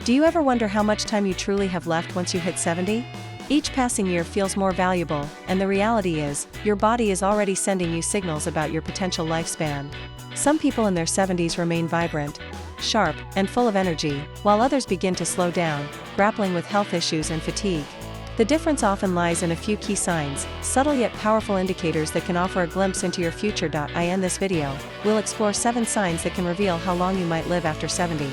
Do you ever wonder how much time you truly have left once you hit 70? Each passing year feels more valuable, and the reality is, your body is already sending you signals about your potential lifespan. Some people in their 70s remain vibrant, sharp, and full of energy, while others begin to slow down, grappling with health issues and fatigue. The difference often lies in a few key signs, subtle yet powerful indicators that can offer a glimpse into your future. In this video, we'll explore 7 signs that can reveal how long you might live after 70.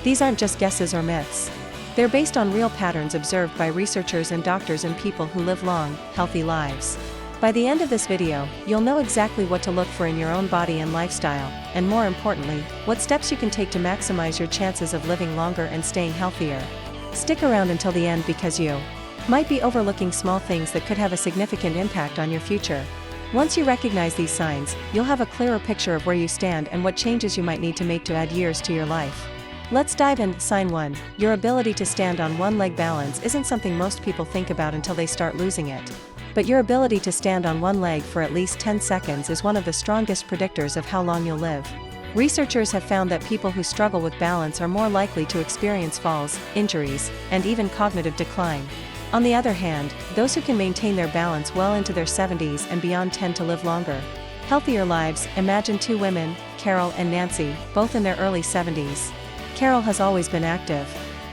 These aren't just guesses or myths. They're based on real patterns observed by researchers and doctors and people who live long, healthy lives. By the end of this video, you'll know exactly what to look for in your own body and lifestyle, and more importantly, what steps you can take to maximize your chances of living longer and staying healthier. Stick around until the end because you might be overlooking small things that could have a significant impact on your future. Once you recognize these signs, you'll have a clearer picture of where you stand and what changes you might need to make to add years to your life. Let's dive in. Sign 1. Your ability to stand on one leg. Balance isn't something most people think about until they start losing it. But your ability to stand on one leg for at least 10 seconds is one of the strongest predictors of how long you'll live. Researchers have found that people who struggle with balance are more likely to experience falls, injuries, and even cognitive decline. On the other hand, those who can maintain their balance well into their 70s and beyond tend to live longer, healthier lives. Imagine 2 women, Carol and Nancy, both in their early 70s. Carol has always been active.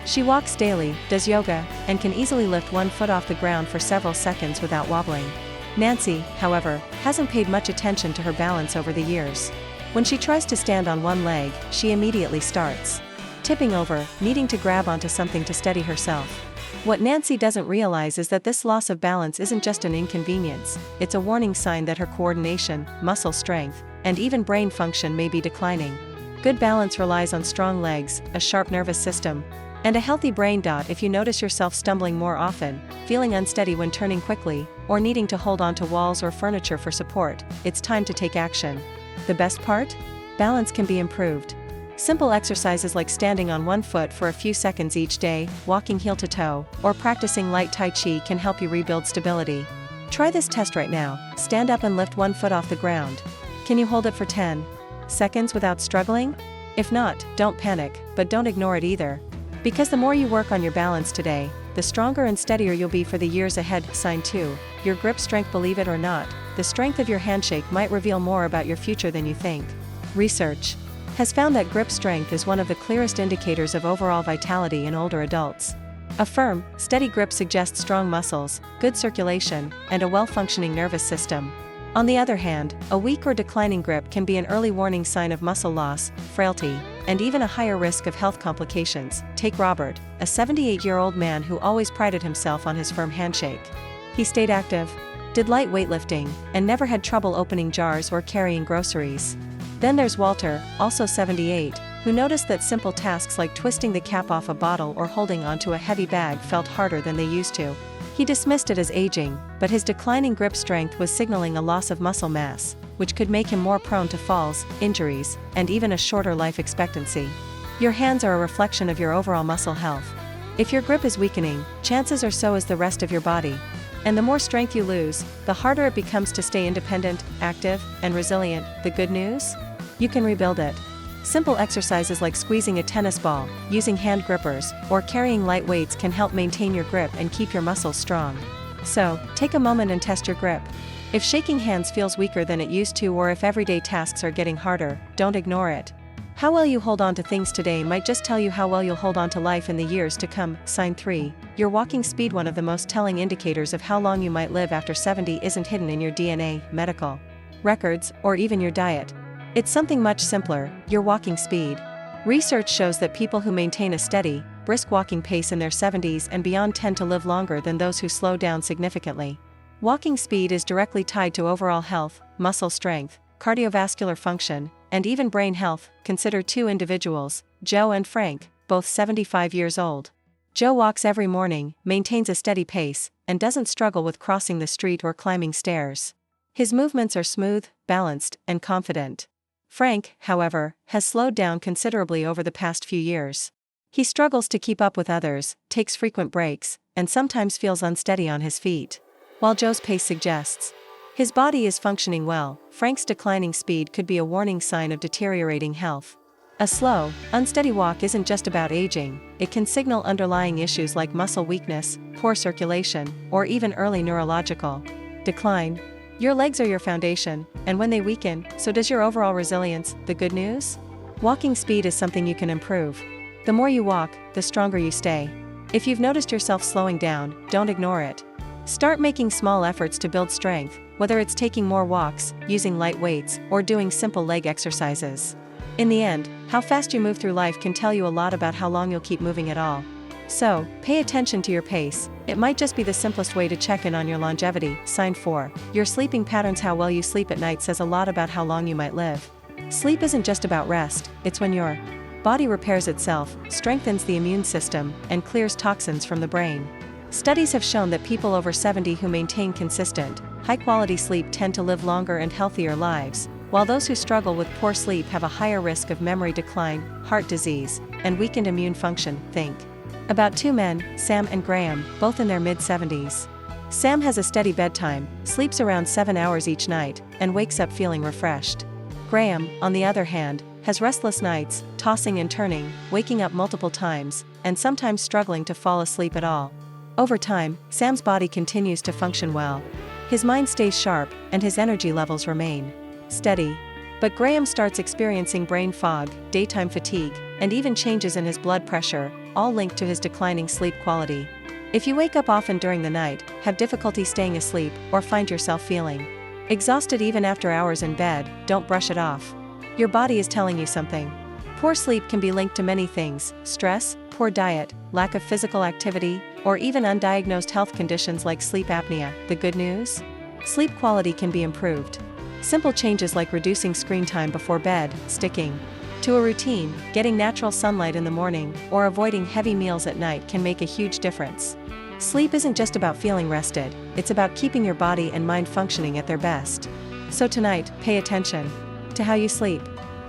She walks daily, does yoga, and can easily lift one foot off the ground for several seconds without wobbling. Nancy, however, hasn't paid much attention to her balance over the years. When she tries to stand on one leg, she immediately starts tipping over, needing to grab onto something to steady herself. What Nancy doesn't realize is that this loss of balance isn't just an inconvenience, it's a warning sign that her coordination, muscle strength, and even brain function may be declining. Good balance relies on strong legs, a sharp nervous system, and a healthy brain. If you notice yourself stumbling more often, feeling unsteady when turning quickly, or needing to hold onto walls or furniture for support, it's time to take action. The best part? Balance can be improved. Simple exercises like standing on one foot for a few seconds each day, walking heel to toe, or practicing light Tai Chi can help you rebuild stability. Try this test right now. Stand up and lift one foot off the ground. Can you hold it for 10 seconds without struggling? If not, don't panic, but don't ignore it either. Because the more you work on your balance today, the stronger and steadier you'll be for the years ahead. Sign 2. Your grip strength. Believe it or not, the strength of your handshake might reveal more about your future than you think. Research has found that grip strength is one of the clearest indicators of overall vitality in older adults. A firm, steady grip suggests strong muscles, good circulation, and a well-functioning nervous system. On the other hand, a weak or declining grip can be an early warning sign of muscle loss, frailty, and even a higher risk of health complications. Take Robert, a 78-year-old man who always prided himself on his firm handshake. He stayed active, did light weightlifting, and never had trouble opening jars or carrying groceries. Then there's Walter, also 78, who noticed that simple tasks like twisting the cap off a bottle or holding onto a heavy bag felt harder than they used to. He dismissed it as aging, but his declining grip strength was signaling a loss of muscle mass, which could make him more prone to falls, injuries, and even a shorter life expectancy. Your hands are a reflection of your overall muscle health. If your grip is weakening, chances are so is the rest of your body. And the more strength you lose, the harder it becomes to stay independent, active, and resilient. The good news? You can rebuild it. Simple exercises like squeezing a tennis ball, using hand grippers, or carrying light weights can help maintain your grip and keep your muscles strong. So, take a moment and test your grip. If shaking hands feels weaker than it used to, or if everyday tasks are getting harder, don't ignore it. How well you hold on to things today might just tell you how well you'll hold on to life in the years to come. Sign 3. Your walking speed. One of the most telling indicators of how long you might live after 70 isn't hidden in your DNA, medical records, or even your diet. It's something much simpler: your walking speed. Research shows that people who maintain a steady, brisk walking pace in their 70s and beyond tend to live longer than those who slow down significantly. Walking speed is directly tied to overall health, muscle strength, cardiovascular function, and even brain health. Consider 2 individuals, Joe and Frank, both 75 years old. Joe walks every morning, maintains a steady pace, and doesn't struggle with crossing the street or climbing stairs. His movements are smooth, balanced, and confident. Frank, however, has slowed down considerably over the past few years. He struggles to keep up with others, takes frequent breaks, and sometimes feels unsteady on his feet. while Joe's pace suggests his body is functioning well, Frank's declining speed could be a warning sign of deteriorating health. A slow, unsteady walk isn't just about aging, it can signal underlying issues like muscle weakness, poor circulation, or even early neurological decline. Your legs are your foundation, and when they weaken, so does your overall resilience. The good news? Walking speed is something you can improve. The more you walk, the stronger you stay. If you've noticed yourself slowing down, don't ignore it. Start making small efforts to build strength, whether it's taking more walks, using light weights, or doing simple leg exercises. In the end, how fast you move through life can tell you a lot about how long you'll keep moving at all. So, pay attention to your pace. It might just be the simplest way to check in on your longevity. Sign 4. Your sleeping patterns. How well you sleep at night says a lot about how long you might live. Sleep isn't just about rest, it's when your body repairs itself, strengthens the immune system, and clears toxins from the brain. Studies have shown that people over 70 who maintain consistent, high-quality sleep tend to live longer and healthier lives, while those who struggle with poor sleep have a higher risk of memory decline, heart disease, and weakened immune function. Think about two men, Sam and Graham, both in their mid-70s. Sam has a steady bedtime, sleeps around 7 hours each night, and wakes up feeling refreshed. Graham, on the other hand, has restless nights, tossing and turning, waking up multiple times, and sometimes struggling to fall asleep at all. Over time, Sam's body continues to function well. His mind stays sharp, and his energy levels remain steady. But Graham starts experiencing brain fog, daytime fatigue, and even changes in his blood pressure, all linked to his declining sleep quality. If you wake up often during the night, have difficulty staying asleep, or find yourself feeling exhausted even after hours in bed, don't brush it off. Your body is telling you something. Poor sleep can be linked to many things: stress, poor diet, lack of physical activity, or even undiagnosed health conditions like sleep apnea. The good news? Sleep quality can be improved. Simple changes like reducing screen time before bed, sticking to a routine, getting natural sunlight in the morning, or avoiding heavy meals at night can make a huge difference. Sleep isn't just about feeling rested, it's about keeping your body and mind functioning at their best. So tonight, pay attention to how you sleep.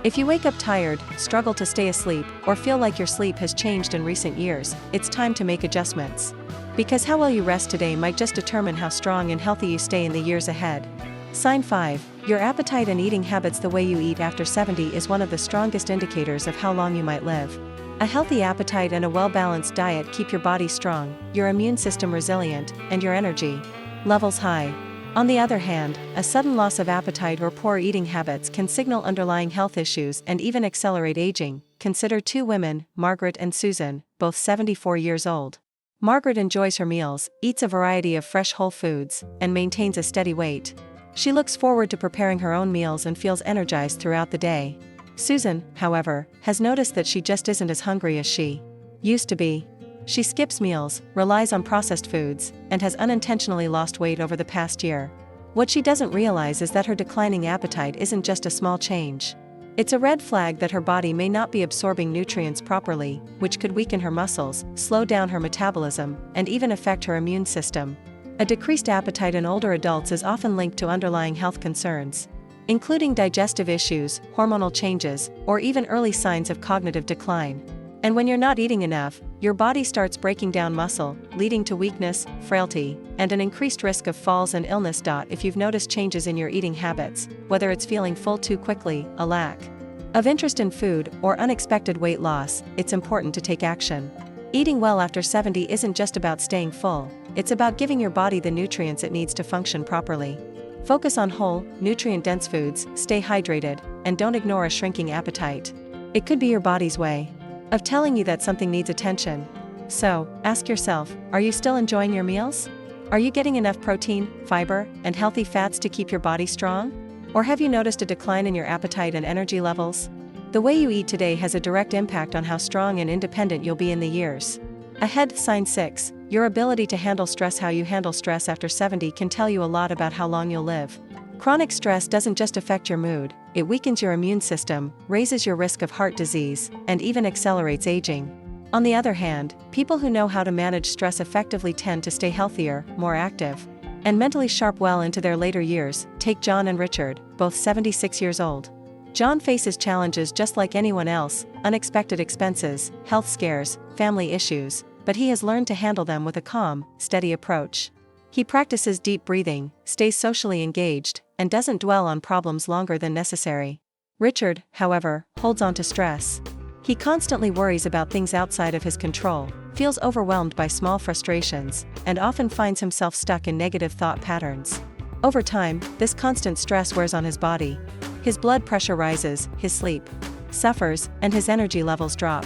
If you wake up tired, struggle to stay asleep, or feel like your sleep has changed in recent years, it's time to make adjustments. Because how well you rest today might just determine how strong and healthy you stay in the years ahead. Sign 5. Your appetite and eating habits. The way you eat after 70 is one of the strongest indicators of how long you might live. A healthy appetite and a well-balanced diet keep your body strong, your immune system resilient, and your energy levels high. On the other hand, a sudden loss of appetite or poor eating habits can signal underlying health issues and even accelerate aging. Consider two women, Margaret and Susan, both 74 years old. Margaret enjoys her meals, eats a variety of fresh whole foods, and maintains a steady weight. She looks forward to preparing her own meals and feels energized throughout the day. Susan, however, has noticed that she just isn't as hungry as she used to be. She skips meals, relies on processed foods, and has unintentionally lost weight over the past year. What she doesn't realize is that her declining appetite isn't just a small change. It's a red flag that her body may not be absorbing nutrients properly, which could weaken her muscles, slow down her metabolism, and even affect her immune system. A decreased appetite in older adults is often linked to underlying health concerns, including digestive issues, hormonal changes, or even early signs of cognitive decline. And when you're not eating enough, your body starts breaking down muscle, leading to weakness, frailty, and an increased risk of falls and illness. If you've noticed changes in your eating habits, whether it's feeling full too quickly, a lack of interest in food, or unexpected weight loss, it's important to take action. Eating well after 70 isn't just about staying full, it's about giving your body the nutrients it needs to function properly. Focus on whole, nutrient-dense foods, stay hydrated, and don't ignore a shrinking appetite. It could be your body's way of telling you that something needs attention. So, ask yourself, are you still enjoying your meals? Are you getting enough protein, fiber, and healthy fats to keep your body strong? Or have you noticed a decline in your appetite and energy levels? The way you eat today has a direct impact on how strong and independent you'll be in the years ahead. Sign 6. Your ability to handle stress. How you handle stress after 70 can tell you a lot about how long you'll live. Chronic stress doesn't just affect your mood, it weakens your immune system, raises your risk of heart disease, and even accelerates aging. On the other hand, people who know how to manage stress effectively tend to stay healthier, more active, and mentally sharp well into their later years. Take John and Richard, both 76 years old. John faces challenges just like anyone else: unexpected expenses, health scares, family issues, but he has learned to handle them with a calm, steady approach. He practices deep breathing, stays socially engaged, and doesn't dwell on problems longer than necessary. Richard, however, holds on to stress. He constantly worries about things outside of his control, feels overwhelmed by small frustrations, and often finds himself stuck in negative thought patterns. Over time, this constant stress wears on his body. His blood pressure rises, his sleep suffers, and his energy levels drop.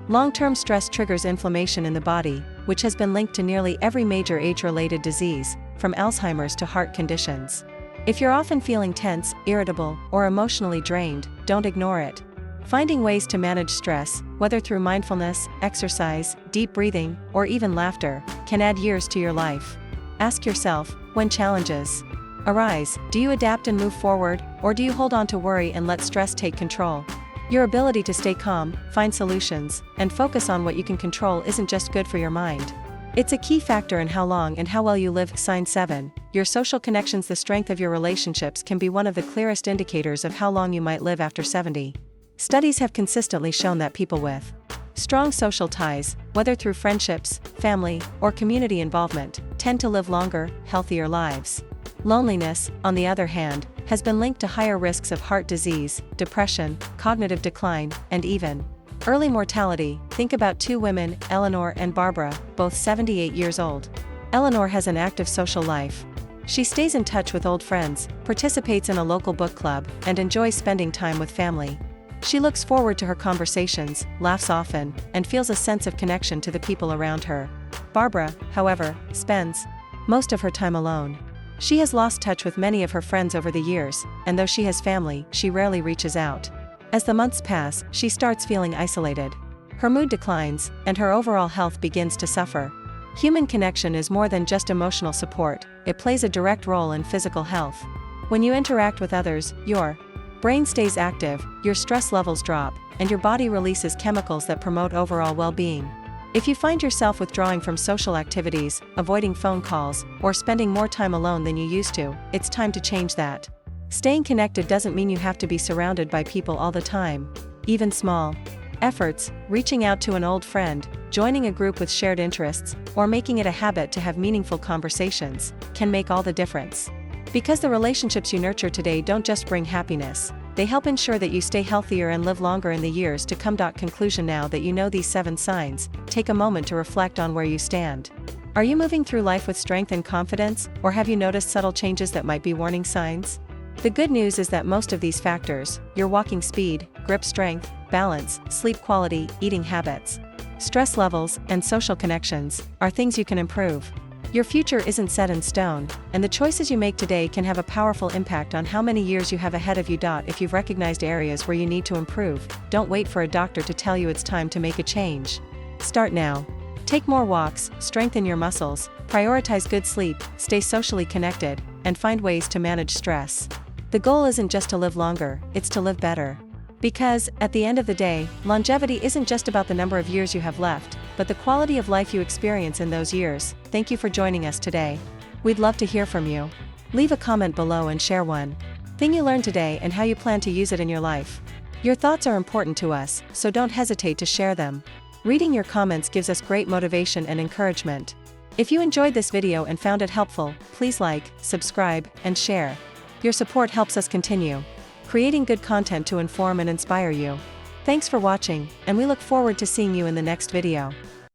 Long-term stress triggers inflammation in the body, which has been linked to nearly every major age-related disease, from Alzheimer's to heart conditions. If you're often feeling tense, irritable, or emotionally drained, don't ignore it. Finding ways to manage stress, whether through mindfulness, exercise, deep breathing, or even laughter, can add years to your life. Ask yourself, when challenges arise, do you adapt and move forward, or do you hold on to worry and let stress take control? Your ability to stay calm, find solutions, and focus on what you can control isn't just good for your mind. It's a key factor in how long and how well you live. Sign 7. Your social connections. The strength of your relationships can be one of the clearest indicators of how long you might live after 70. Studies have consistently shown that people with strong social ties, whether through friendships, family, or community involvement, tend to live longer, healthier lives. Loneliness, on the other hand, has been linked to higher risks of heart disease, depression, cognitive decline, and even early mortality. Think about two women, Eleanor and Barbara, both 78 years old. Eleanor has an active social life. She stays in touch with old friends, participates in a local book club, and enjoys spending time with family. She looks forward to her conversations, laughs often, and feels a sense of connection to the people around her. Barbara, however, spends most of her time alone. She has lost touch with many of her friends over the years, and though she has family, she rarely reaches out. As the months pass, she starts feeling isolated. Her mood declines, and her overall health begins to suffer. Human connection is more than just emotional support, it plays a direct role in physical health. When you interact with others, your brain stays active, your stress levels drop, and your body releases chemicals that promote overall well-being. If you find yourself withdrawing from social activities, avoiding phone calls, or spending more time alone than you used to, it's time to change that. Staying connected doesn't mean you have to be surrounded by people all the time. Even small efforts, reaching out to an old friend, joining a group with shared interests, or making it a habit to have meaningful conversations, can make all the difference. Because the relationships you nurture today don't just bring happiness, they help ensure that you stay healthier and live longer in the years to come. Conclusion. Now that you know these 7 signs, take a moment to reflect on where you stand. Are you moving through life with strength and confidence, or have you noticed subtle changes that might be warning signs? The good news is that most of these factors, your walking speed, grip strength, balance, sleep quality, eating habits, stress levels, and social connections, are things you can improve. Your future isn't set in stone, and the choices you make today can have a powerful impact on how many years you have ahead of you. If you've recognized areas where you need to improve, don't wait for a doctor to tell you it's time to make a change. Start now. Take more walks, strengthen your muscles, prioritize good sleep, stay socially connected, and find ways to manage stress. The goal isn't just to live longer, it's to live better. Because, at the end of the day, longevity isn't just about the number of years you have left, but the quality of life you experience in those years. Thank you for joining us today. We'd love to hear from you. Leave a comment below and share one thing you learned today and how you plan to use it in your life. Your thoughts are important to us, so don't hesitate to share them. Reading your comments gives us great motivation and encouragement. If you enjoyed this video and found it helpful, please like, subscribe, and share. Your support helps us continue creating good content to inform and inspire you. Thanks for watching, and we look forward to seeing you in the next video.